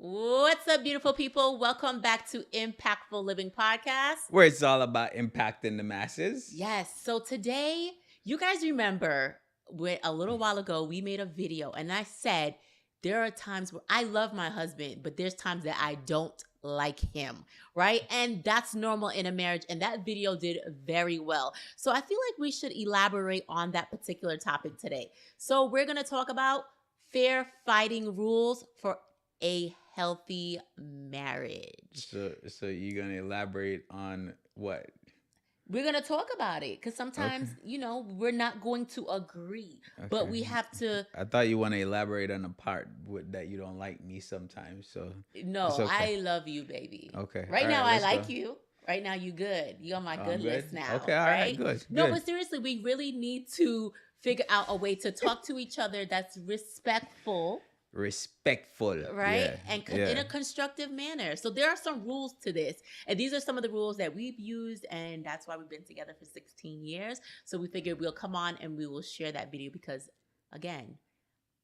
What's up, beautiful people? Welcome back to Impactful Living Podcast. Where it's all about impacting the masses. Yes. So today, you guys remember a little while ago, we made a video and I said, there are times where I love my husband, but there's times that I don't like him, right? And that's normal in a marriage. And that video did very well. So I feel like we should elaborate on that particular topic today. So we're going to talk about fair fighting rules for a healthy marriage. So you're gonna elaborate on what? We're going to talk about it because sometimes, we're not going to agree, but we have to. I thought you want to elaborate on the part that you don't like me sometimes. So No, okay. I love you, baby. Okay. Right now, I like you. Right now, you good. You on my good list now. Okay, all right, good. No, but seriously, we really need to figure out a way to talk to each other that's respectful. Right? And in a constructive manner. So there are some rules to this. And these are some of the rules that we've used. And that's why we've been together for 16 years. So we figured we'll come on and we will share that video because, again,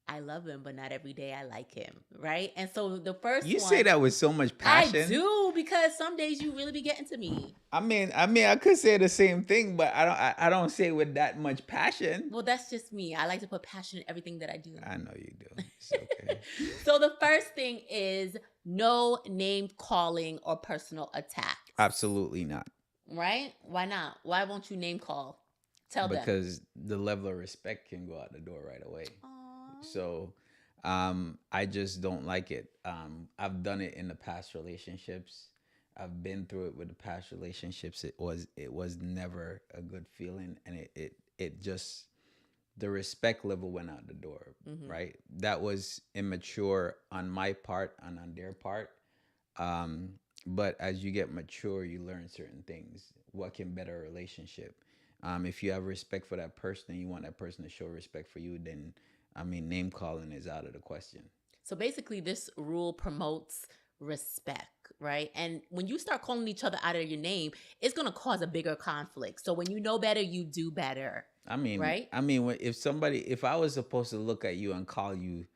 I love him, but not every day I like him, right? And so the first you one, say that with so much passion. I do, because some days you really be getting to me. I mean, I could say the same thing, but I don't say it with that much passion. Well, that's just me. I like to put passion in everything that I do. I know you do. It's okay. So the first thing is no name calling or personal attacks. Absolutely not. Right? Why not? Why won't you name call? Tell them. Because the level of respect can go out the door right away. Aww. So I just don't like it. I've done it in the past relationships. I've been through it with the past relationships. It was never a good feeling, and it just, the respect level went out the door, right? That was immature on my part and on their part. But as you get mature, you learn certain things. What can better a relationship? If you have respect for that person and you want that person to show respect for you, then name calling is out of the question. So basically, this rule promotes respect, right? And when you start calling each other out of your name, it's going to cause a bigger conflict. So when you know better, you do better. Right? If I was supposed to look at you and call you,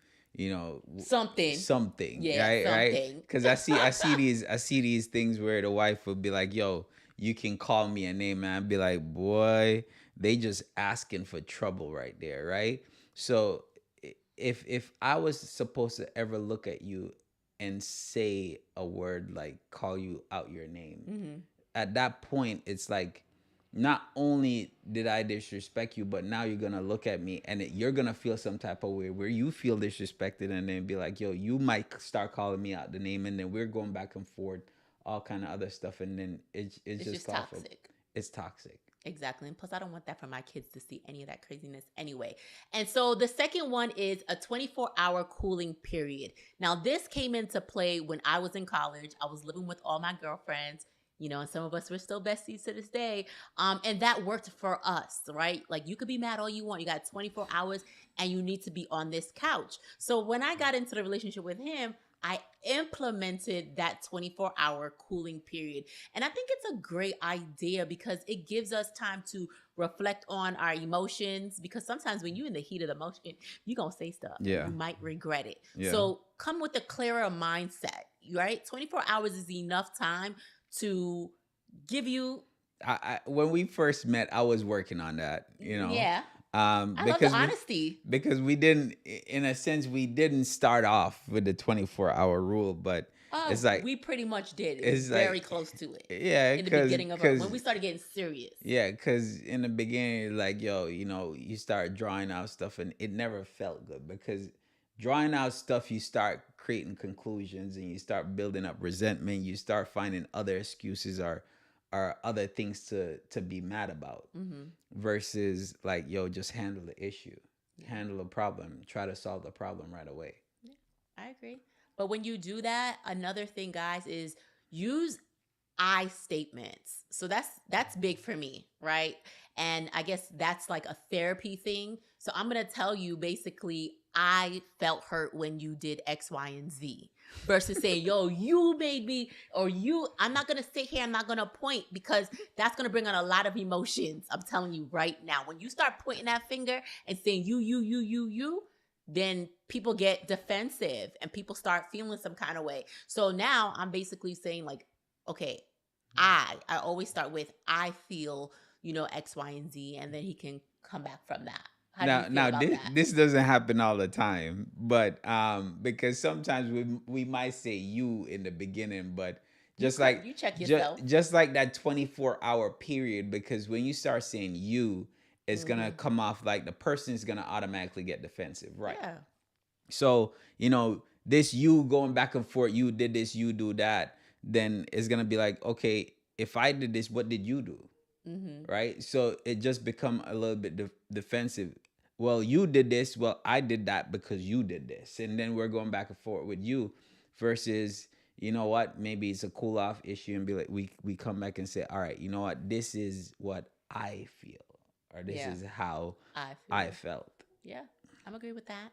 something, yeah, right? Because I see these things where the wife would be like, "Yo, you can call me a name," and I'd be like, "Boy, they just asking for trouble right there," right? So if I was supposed to ever look at you and say a word like call you out your name, at that point, it's like, not only did I disrespect you, but now you're going to look at me and you're going to feel some type of way where you feel disrespected, and then be like, yo, you might start calling me out the name, and then we're going back and forth, all kind of other stuff. And then it's just toxic. It's toxic. Exactly. And plus, I don't want that for my kids to see any of that craziness anyway. And so the second one is a 24-hour cooling period. Now, this came into play when I was in college. I was living with all my girlfriends, and some of us were still besties to this day. And that worked for us, right? Like, you could be mad all you want. You got 24 hours and you need to be on this couch. So when I got into the relationship with him, I implemented that 24-hour cooling period. And I think it's a great idea because it gives us time to reflect on our emotions, because sometimes when you're in the heat of the emotion, you're going to say stuff. Yeah. You might regret it. Yeah. So come with a clearer mindset, right? 24 hours is enough time to give you. When we first met, I was working on that, Yeah. I love the honesty. Because we didn't start off with the 24-hour rule, but it's like we pretty much did. It's very close to it. Yeah, in the beginning of when we started getting serious. Yeah, because in the beginning, like, yo, you start drawing out stuff, and it never felt good, because drawing out stuff, you start creating conclusions, and you start building up resentment. You start finding other excuses or other things to be mad about, versus like, yo, just handle the issue, handle the problem, try to solve the problem right away. Yeah, I agree. But when you do that, another thing, guys, is use I statements. So that's big for me, right? And I guess that's like a therapy thing. So I'm going to tell you, basically, I felt hurt when you did X, Y, and Z, versus saying, yo, you made me, or I'm not going to sit here, I'm not going to point, because that's going to bring on a lot of emotions. I'm telling you right now, when you start pointing that finger and saying you, then people get defensive and people start feeling some kind of way. So now I'm basically saying like, okay, I always start with I feel, X, Y, and Z, and then he can come back from that. How do you feel Now about this, that? this doesn't happen all the time, but because sometimes we might say you in the beginning, but just like You check yourself. just like that 24-hour period, because when you start saying you, it's gonna Mm-hmm. come off like the person is gonna automatically get defensive, right? Yeah. So, this you going back and forth, you did this, you do that, then it's gonna be like, okay, if I did this, what did you do? Mm-hmm. Right? So it just become a little bit defensive. Well, you did this. Well, I did that because you did this, and then we're going back and forth with you, versus you know what? Maybe it's a cool off issue, and be like, we come back and say, all right, you know what? This is what I feel, or this Yeah. is how I I feel. felt. Yeah. I'm agree with that.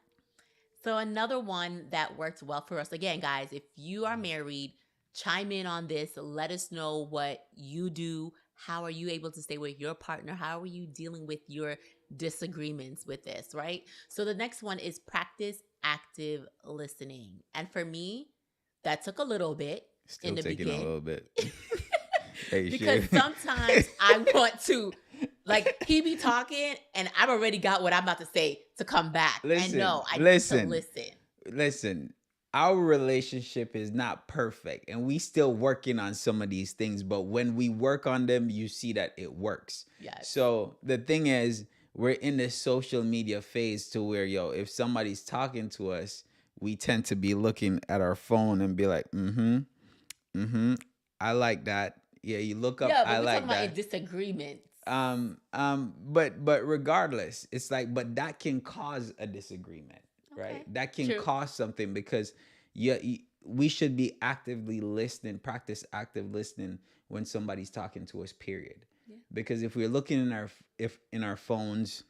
So another one that worked well for us. Again, guys, if you are married, chime in on this. Let us know what you do. How are you able to stay with your partner? How are you dealing with your disagreements with this, right? So the next one is practice active listening. And for me, that took a little bit in Still the taking a beginning. little bit. Hey, Because shit. sometimes I want to, like, he be talking and I've already got what I'm about to say to come back. And Listen, no, I need to listen, listen. listen. Our relationship is not perfect, and we still working on some of these things. But when we work on them, you see that it works. Yes. So the thing is, we're in this social media phase to where, if somebody's talking to us, we tend to be looking at our phone and be like, I like that. Yeah, you look up, Yeah, but I we're talking like about a that. disagreement. But regardless, it's like, but that can cause a disagreement, Okay. right? That can True. cause something, because we should be actively listening, practice active listening when somebody's talking to us, period. Yeah. Because if we're looking in our phones,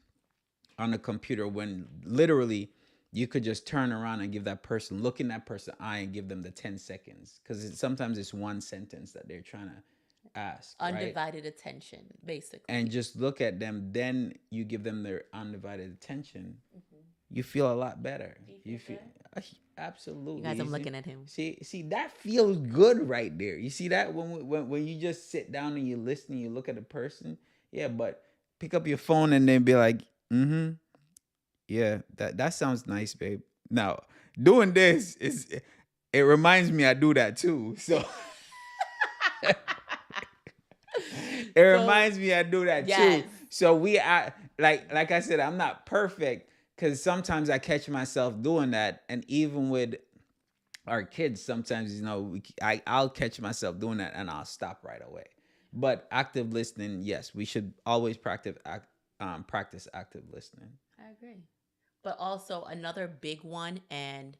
on a computer, when literally you could just turn around and give that person, look in that person's eye and give them the 10 seconds, because sometimes it's one sentence that they're trying to ask, right? Undivided attention, basically. And just look at them, then you give them their undivided attention, Mm-hmm. you feel a lot better. You feel good? Absolutely. You guys, I'm looking at him. See, that feels good right there. You see that when you just sit down and you listen and you look at a person. Yeah, but pick up your phone and then be like, yeah, that sounds nice, babe. Now, doing this it reminds me I do that too. So it reminds me I do that yes. too. So like I said, I'm not perfect, because sometimes I catch myself doing that, and even with our kids, sometimes I'll catch myself doing that and I'll stop right away. But active listening, yes, we should always practice active listening. I agree. But also another big one, and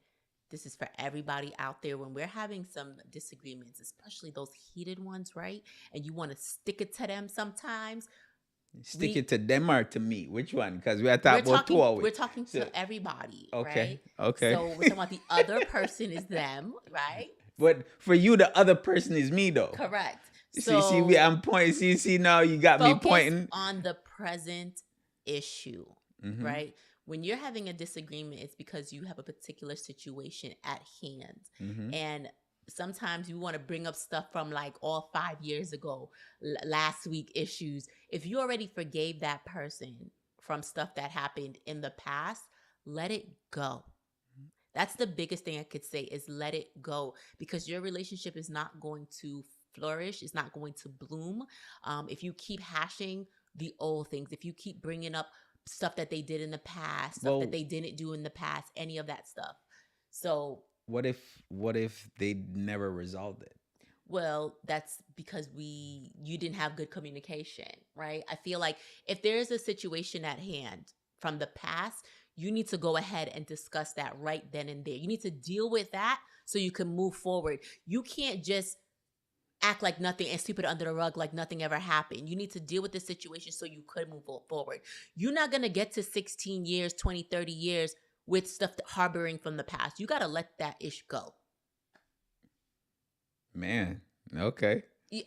this is for everybody out there, when we're having some disagreements, especially those heated ones, right? And you want to stick it to them sometimes. Stick it to them or to me? Which one? Because we are talking about two always. We're talking to everybody, Okay. right? Okay. So we're talking about the other person is them, right? But for you, the other person is me, though. Correct. So I'm pointing. See, now you got me pointing on the present issue, right? When you're having a disagreement, it's because you have a particular situation at hand. And sometimes you want to bring up stuff from like all 5 years ago, last week issues. If you already forgave that person from stuff that happened in the past, let it go. That's the biggest thing I could say, is let it go, because your relationship is not going to flourish. It's not going to bloom. If you keep hashing the old things, if you keep bringing up stuff that they did in the past, stuff that they didn't do in the past, any of that stuff. So what if they never resolved it? Well, that's because you didn't have good communication, right? I feel like if there's a situation at hand from the past, you need to go ahead and discuss that right then and there. You need to deal with that so you can move forward. You can't just act like nothing and sweep it under the rug like nothing ever happened. You need to deal with the situation so you could move forward. You're not going to get to 16 years, 20, 30 years with stuff harboring from the past. You got to let that ish go. Man, okay.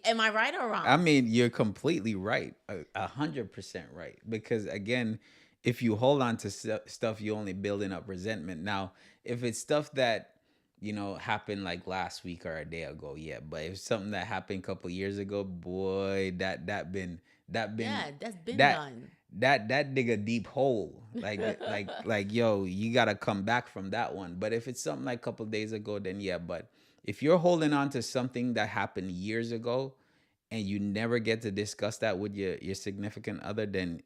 Am I right or wrong? I mean, you're completely right. 100% right. Because again, if you hold on to stuff, you only building up resentment. Now, if it's stuff that happened like last week or a day ago, yeah. But if something that happened a couple years ago, boy, that been Yeah, that's been that done. that dig a deep hole. Like yo, you gotta come back from that one. But if it's something like a couple days ago, then yeah. But if you're holding on to something that happened years ago and you never get to discuss that with your significant other, then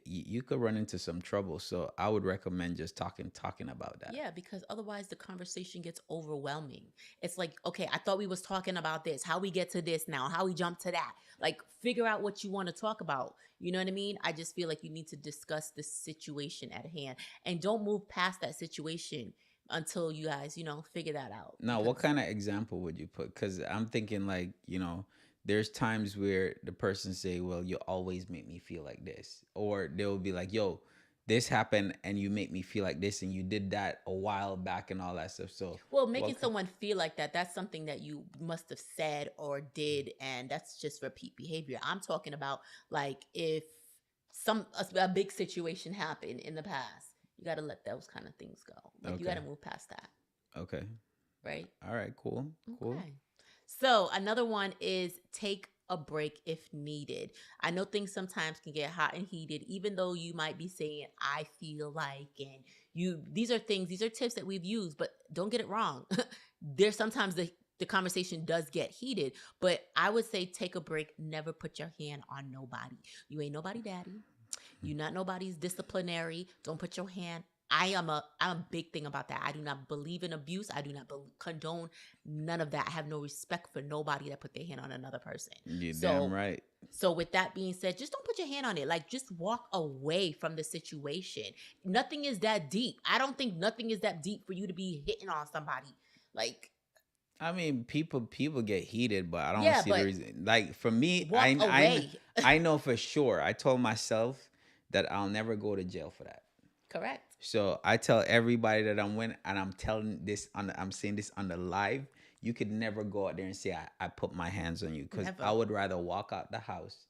you could run into some trouble. So I would recommend just talking about that. Yeah, because otherwise the conversation gets overwhelming. It's like, okay, I thought we was talking about this. How we get to this now? How we jump to that? Like, figure out what you want to talk about. You know what I mean? I just feel like you need to discuss the situation at hand and don't move past that situation until you guys, figure that out. Now, what Because, kind of example would you put? Because I'm thinking like, there's times where the person say, well, you always make me feel like this. Or they'll be like, yo, this happened and you make me feel like this and you did that a while back and all that stuff. So, well, making someone feel like that, that's something that you must have said or did, and that's just repeat behavior. I'm talking about like if a big situation happened in the past, you got to let those kind of things go. Like you got to move past that. Okay. Right? All right, cool. Okay. So another one is take a break if needed. I know things sometimes can get hot and heated, even though you might be saying, I feel like, and these are tips that we've used, but don't get it wrong. There's sometimes the conversation does get heated, but I would say take a break. Never put your hand on nobody. You ain't nobody daddy. You're not nobody's disciplinary. Don't put your hand. I'm a big thing about that. I do not believe in abuse. I do not condone none of that. I have no respect for nobody that put their hand on another person. You're damn right. So with that being said, just don't put your hand on it. Like just walk away from the situation. Nothing is that deep. I don't think nothing is that deep for you to be hitting on somebody. Like, I mean, people get heated, but I don't see the reason. Like for me, I know for sure. I told myself that I'll never go to jail for that. Correct. So I tell everybody that I'm with, and I'm saying this on the live. You could never go out there and say I put my hands on you, because I would rather walk out the house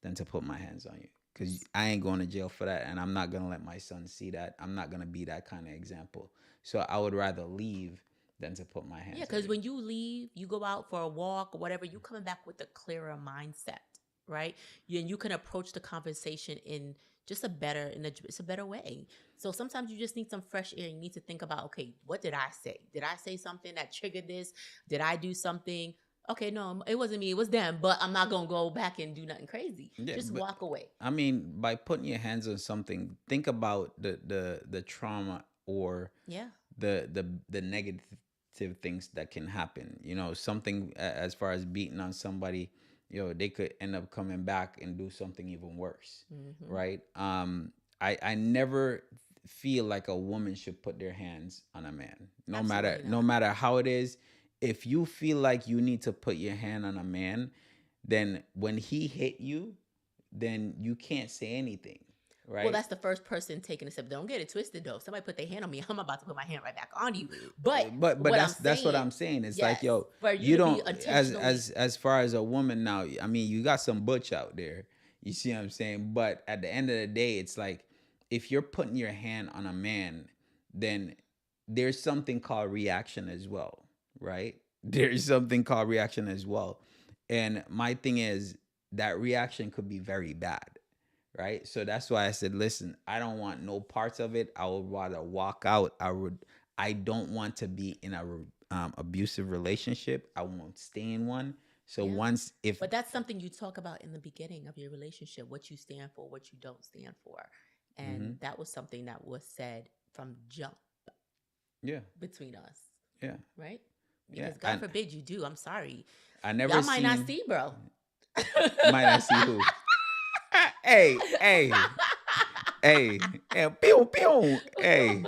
than to put my hands on you, because I ain't going to jail for that, and I'm not gonna let my son see that. I'm not gonna be that kind of example. So I would rather leave than to put my hands. Yeah, because when you leave, you go out for a walk or whatever, you coming back with a clearer mindset, right? And you can approach the conversation in just it's a better way. So sometimes you just need some fresh air. You need to think about, okay, what did I say? Did I say something that triggered this? Did I do something? Okay, no, it wasn't me, it was them, but I'm not going to go back and do nothing crazy. Yeah, just walk away. I mean, by putting your hands on something, think about the trauma or the negative things that can happen. Something as far as beating on somebody, they could end up coming back and do something even worse. Mm-hmm. Right? I never feel like a woman should put their hands on a man. No matter how it is. If you feel like you need to put your hand on a man, then when he hit you, then you can't say anything. Right? Well, that's the first person taking a step. Don't get it twisted though. If somebody put their hand on me, I'm about to put my hand right back on you. But that's what I'm saying. It's like, yo, you don't, as far as a woman now, I mean, you got some butch out there. You see what I'm saying? But at the end of the day, it's like, if you're putting your hand on a man, then there's something called reaction as well. Right? There's something called reaction as well. And my thing is that reaction could be very bad. Right? So that's why I said, listen, I don't want no parts of it. I would rather walk out. I don't want to be in a abusive relationship. I won't stay in one. So but that's something you talk about in the beginning of your relationship, what you stand for, what you don't stand for. And that was something that was said from jump. Yeah. Between us. Yeah. Right? Because God forbid you do. I'm sorry. Y'all might not see, bro. Might not see who. Hey, pew, pew. Hey,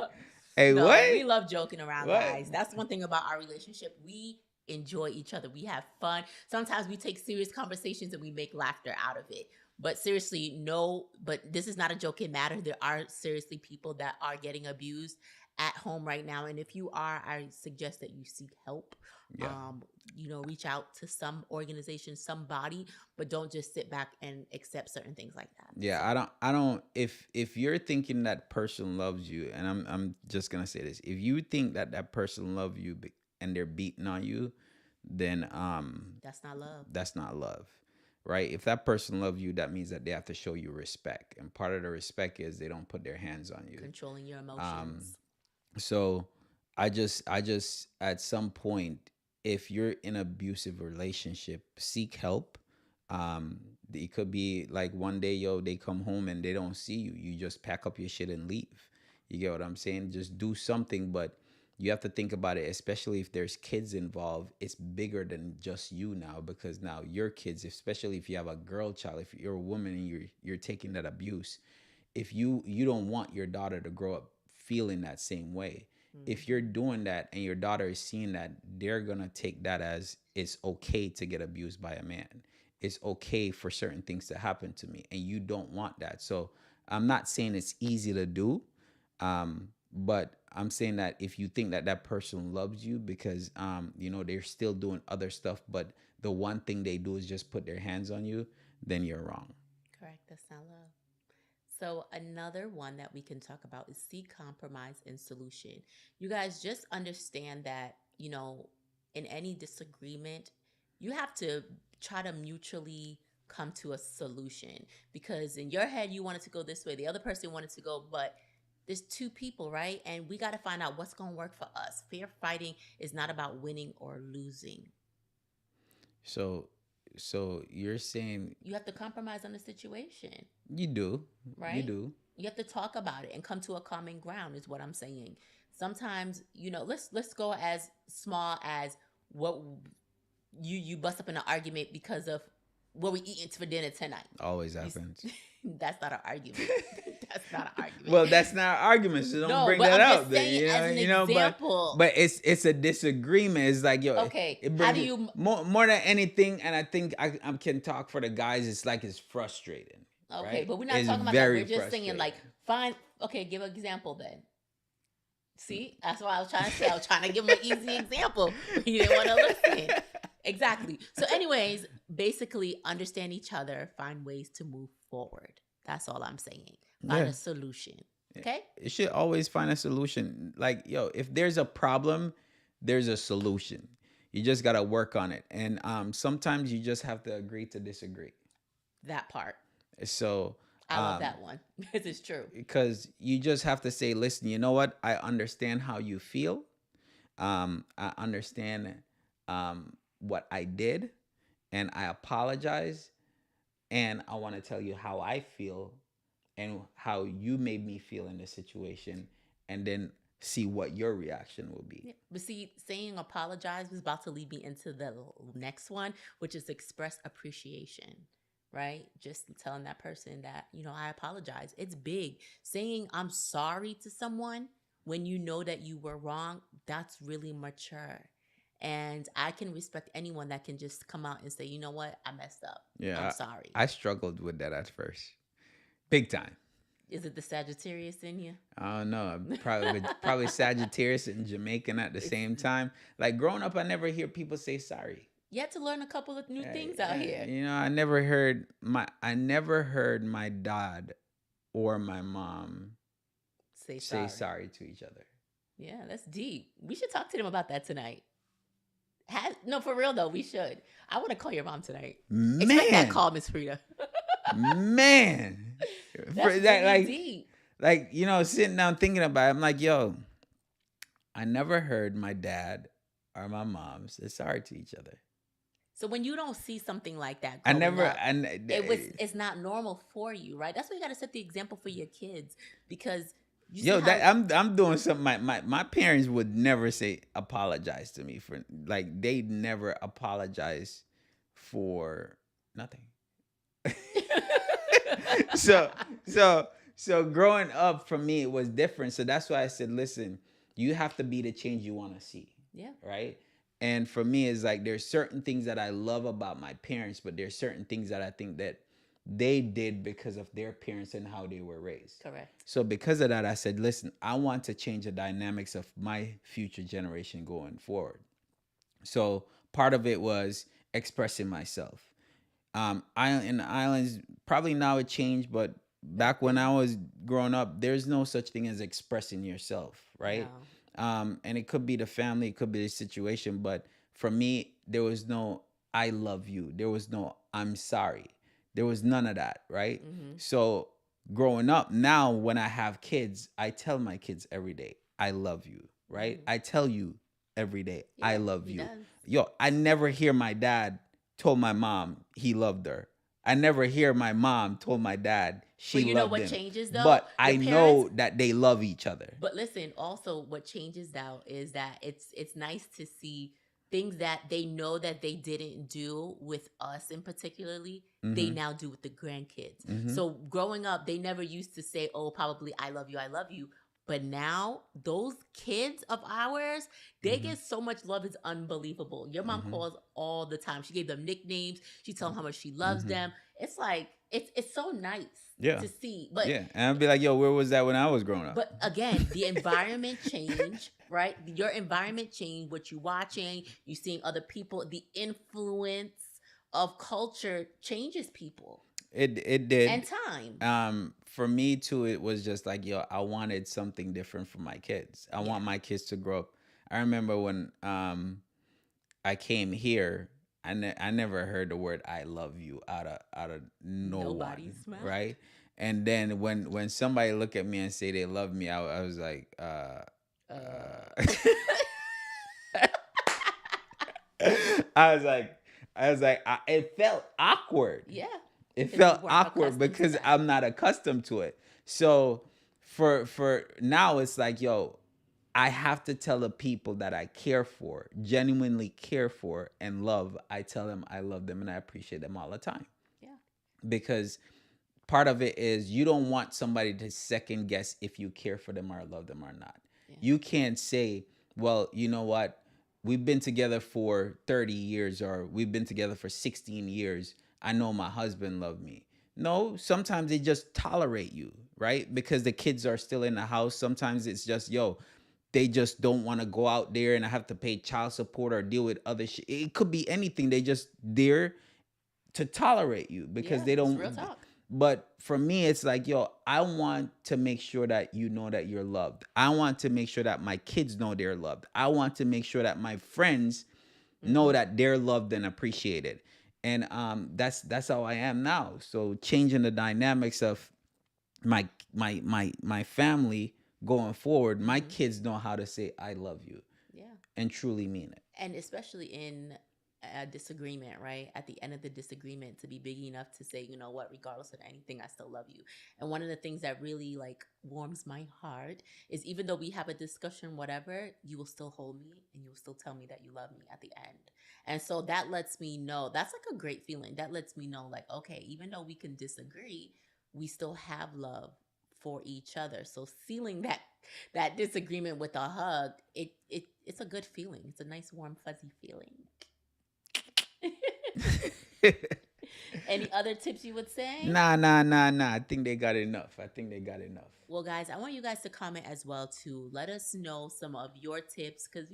no, what? We love joking around, guys. That's one thing about our relationship. We enjoy each other. We have fun. Sometimes we take serious conversations and we make laughter out of it. But seriously, no, but this is not a joking matter. There are seriously people that are getting abused. at home right now, and if you are, I suggest that you seek help. Yeah. Reach out to some organization, somebody, but don't just sit back and accept certain things like that. Yeah, So I don't if you're thinking that person loves you, and I'm just gonna say this. If you think that that person loves you and they're beating on you, then that's not love. that's not love. Right? If that person loves you, that means that they have to show you respect. And part of the respect is they don't put their hands on you. Controlling your Um emotions. so I just at some point, if you're in an abusive relationship, seek help. It could be like one day, yo, they come home and they don't see you. You just pack up your shit and leave. You get what I'm saying? Just do something, but you have to think about it, especially if there's kids involved. It's bigger than just you now, because now your kids, especially if you have a girl child, if you're a woman and you're taking that abuse, if you don't want your daughter to grow up feeling that same way. If you're Mm-hmm. doing that and your daughter is seeing that, they're gonna take that as it's okay to get abused by a man. It's okay for certain things to happen to me, and you don't want that. So I'm not saying it's easy to do, but I'm saying that if you think that that person loves you because they're still doing other stuff, but the one thing they do is just put their hands on you, then you're wrong. Correct. That's not love. So, another one that we can talk about is seek compromise and solution. You guys just understand that, in any disagreement, you have to try to mutually come to a solution, because in your head, you want it to go this way, the other person wanted to go, but there's two people, right? And we got to find out what's going to work for us. Fair fighting is not about winning or losing. So, so you're saying You have to compromise on the situation. you do, you Right? do. You have to talk about it and come to a common ground is what I'm saying. Sometimes, let's go as small as what you bust up in an argument because of what we eating for dinner tonight. Always You, happens. that's not an argument. That's not an argument. Well, that's not an argument, so don't No, bring but that I'm up. just Then, saying as an but example. it's a disagreement. It's like, yo, Okay, it how brings do it you? more than anything, and I think I can talk for the guys. It's like it's frustrating, Okay, right? but we're not It's talking about that. very We're just saying frustrating. like, fine. Okay, give an example then. See, that's what I was trying to say. I was trying to give him an easy example, but he didn't want to listen. Exactly. So, anyways, basically understand each other, find ways to move forward. That's all I'm saying. Find Yeah. a solution. Okay? You should always find a solution. Like, yo, if there's a problem, there's a solution. You just gotta work on it. And sometimes you just have to agree to disagree. That part. So I love that one because it's true. because you just have to say, listen, you know what? I understand how you feel. I understand what I did, and I apologize. And I want to tell you how I feel and how you made me feel in the situation, and then see what your reaction will be. Yeah. But see, saying apologize was about to lead me into the next one, which is express appreciation, right? Just telling that person that, I apologize. It's big. Saying I'm sorry to someone when you know that you were wrong, that's really mature. And I can respect anyone that can just come out and say, you know what, I messed up. I'm Yeah, sorry. I struggled with that at first, big time. Is it the Sagittarius in you? I don't know. Probably Sagittarius and Jamaican at the It's same time. Like growing up, I never hear people say sorry. you have to learn a couple of new things out here. I never heard my dad or my mom Say say sorry. sorry to each other. Yeah, that's deep. We should talk to them about that tonight. No, for real though, we should. I want to call your mom tonight. Expect that Man, call, Miss Frida. man, That's really deep. like sitting down thinking about it, I'm like, yo, I never heard my dad or my mom say sorry to each other. So when you don't see something like that I growing never, up, and it's not normal for you, right? That's why you got to set the example for your kids, because you see yo, how that I'm doing something. My parents would never say apologize to me for, like, they never apologize for nothing. so so growing up for me, it was different. So that's why I said, listen, you have to be the change you want to see. Yeah. Right. And for me, it's like there's certain things that I love about my parents, but there's certain things that I think that they did because of their parents and how they were raised. Correct. So because of that, I said, listen, I want to change the dynamics of my future generation going forward. So part of it was expressing myself. Island in the islands, probably now it changed, but back when I was growing up, there's no such thing as expressing yourself, right? No. And it could be the family, it could be the situation, but for me, there was no "I love you," there was no "I'm sorry," there was none of that, right? Mm-hmm. So growing up, now when I have kids, I tell my kids every day, "I love you," right? Mm-hmm. I tell you every day, "I Yeah, love he you." does. Yo, I never hear my dad told my mom he loved her. I never hear my mom told my dad But she you know loved what him. changes though? But Your I parents. know that they love each other. But listen, also what changes now is that it's nice to see things that they know that they didn't do with us in particularly, they Mm-hmm. now do with the grandkids. Mm-hmm. So growing up, they never used to say, "Oh, probably I love you." But now those kids of ours, they Mm-hmm. get so much love, it's unbelievable. Your mom Mm-hmm. calls all the time. She gave them nicknames. She tell them how much she loves Mm-hmm. them. It's like it's so nice Yeah. to see. But Yeah. And I'd be like, yo, where was that when I was growing up? but again, the environment change, right? Your environment change, what you watching, you seeing other people, the influence of culture changes people It and did. time. For me too, it was just like, yo, I wanted something different for my kids. I Yeah. want my kids to grow up. I remember when I came here, I never heard the word "I love you" out of no Nobody's one, mouth. right? And then when somebody look at me and say they love me, I was like, Uh I was like, it felt awkward. yeah. It Because you felt weren't awkward accustomed to because that. I'm not accustomed to it. So for now, it's like, yo, I have to tell the people that I care for, genuinely care for and love. I tell them I love them and I appreciate them all the time. Yeah. Because part of it is you don't want somebody to second guess if you care for them or love them or not. Yeah. You can't say, well, you know what? We've been together for 30 years or we've been together for 16 years. I know my husband loved me. No, sometimes they just tolerate you, right? Because the kids are still in the house. Sometimes it's just, yo, they just don't want to go out there and I have to pay child support or deal with other shit. It could be anything. They just there to tolerate you because Yeah. they It's real don't. talk. But for me, it's like, yo, I want to make sure that you know that you're loved. I want to make sure that my kids know they're loved. I want to make sure that my friends know Mm-hmm. that they're loved and appreciated. And that's how I am now. So changing the dynamics of my family going forward, my Mm-hmm. kids know how to say I love you Yeah. and truly mean it. And especially in a disagreement, right? At the end of the disagreement, to be big enough to say, you know what, regardless of anything, I still love you. And one of the things that really like warms my heart is even though we have a discussion, whatever, you will still hold me and you will still tell me that you love me at the end. And so that lets me know that's like a great feeling. That lets me know, like, okay, even though we can disagree, we still have love for each other. So sealing that disagreement with a hug, it's a good feeling. It's a nice warm fuzzy feeling. Any other tips you would say? Nah. I think they got enough. I think they got enough. Well, guys, I want you guys to comment as well to let us know some of your tips because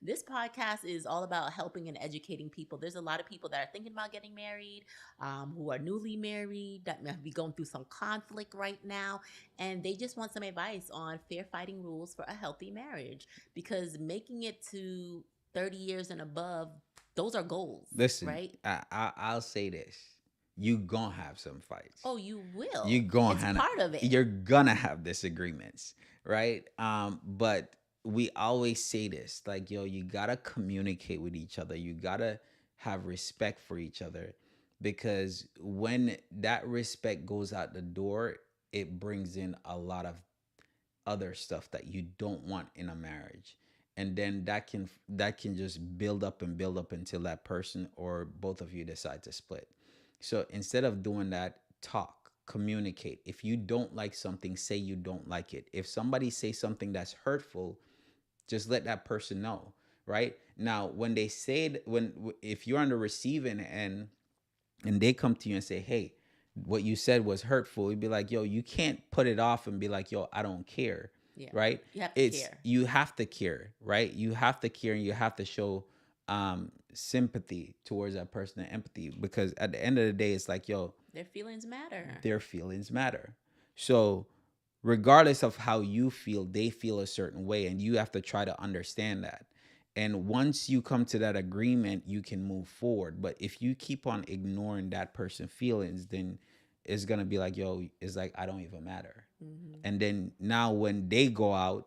this podcast is all about helping and educating people. There's a lot of people that are thinking about getting married, who are newly married, that may be going through some conflict right now, and they just want some advice on fair fighting rules for a healthy marriage because making it to 30 years and above, those are goals, Listen, right? I'll say this: you gonna have some fights. Oh, you You will. gonna It's have part of it. you're gonna have disagreements, right? But we always say this, like, yo, you gotta communicate with each other. You gotta have respect for each other, because when that respect goes out the door, it brings in a lot of other stuff that you don't want in a marriage, and then that can just build up until that person or both of you decide to split. So instead of doing that, talk, communicate. If you don't like something, say you don't like it. If somebody says something that's hurtful, just let that person know. Right now, when they say it, when if you're on the receiving end and they come to you and say, hey, what you said was hurtful, you'd be like, yo, you can't put it off and be like, yo, I don't care. Yeah. Right? You have to It's care. you have to care, right? You have to care, and you have to show sympathy towards that person and empathy, because at the end of the day, it's like, yo, Their feelings matter. their feelings matter. So regardless of how you feel, they feel a certain way, and you have to try to understand that. And once you come to that agreement, you can move forward. But if you keep on ignoring that person's feelings, then it's gonna be like, yo, it's like, I don't even matter. Mm-hmm. And then now when they go out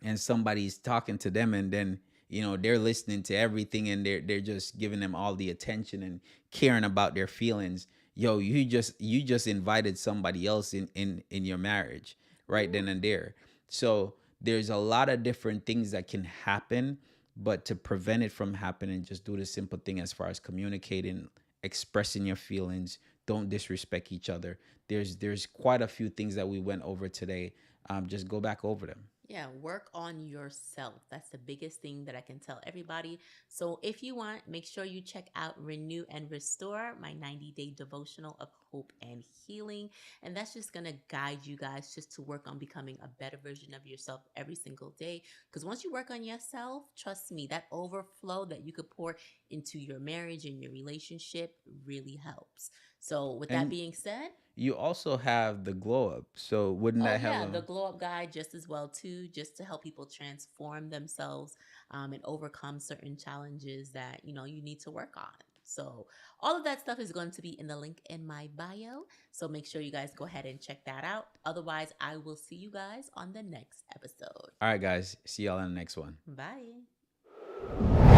and somebody's talking to them, and then they're listening to everything, and they're just giving them all the attention and caring about their feelings, yo, you just invited somebody else in your marriage right then and there. So there's a lot of different things that can happen, but to prevent it from happening, just do the simple thing as far as communicating, expressing your feelings. Don't disrespect each other. There's quite a few things that we went over today. Just go back over them. Yeah, work on yourself. That's the biggest thing that I can tell everybody. So, if you want, make sure you check out Renew and Restore, my 90-day devotional of hope and healing. And that's just going to guide you guys just to work on becoming a better version of yourself every single day. Because once you work on yourself, trust me, that overflow that you could pour into your marriage and your relationship really helps. So, with that And being said, you also have the glow up. So wouldn't oh that have yeah, a the glow up guide just as well too, just to help people transform themselves and overcome certain challenges that you need to work on. So all of that stuff is going to be in the link in my bio. So make sure you guys go ahead and check that out. Otherwise, I will see you guys on the next episode. all right, guys? See y'all in the next one. Bye.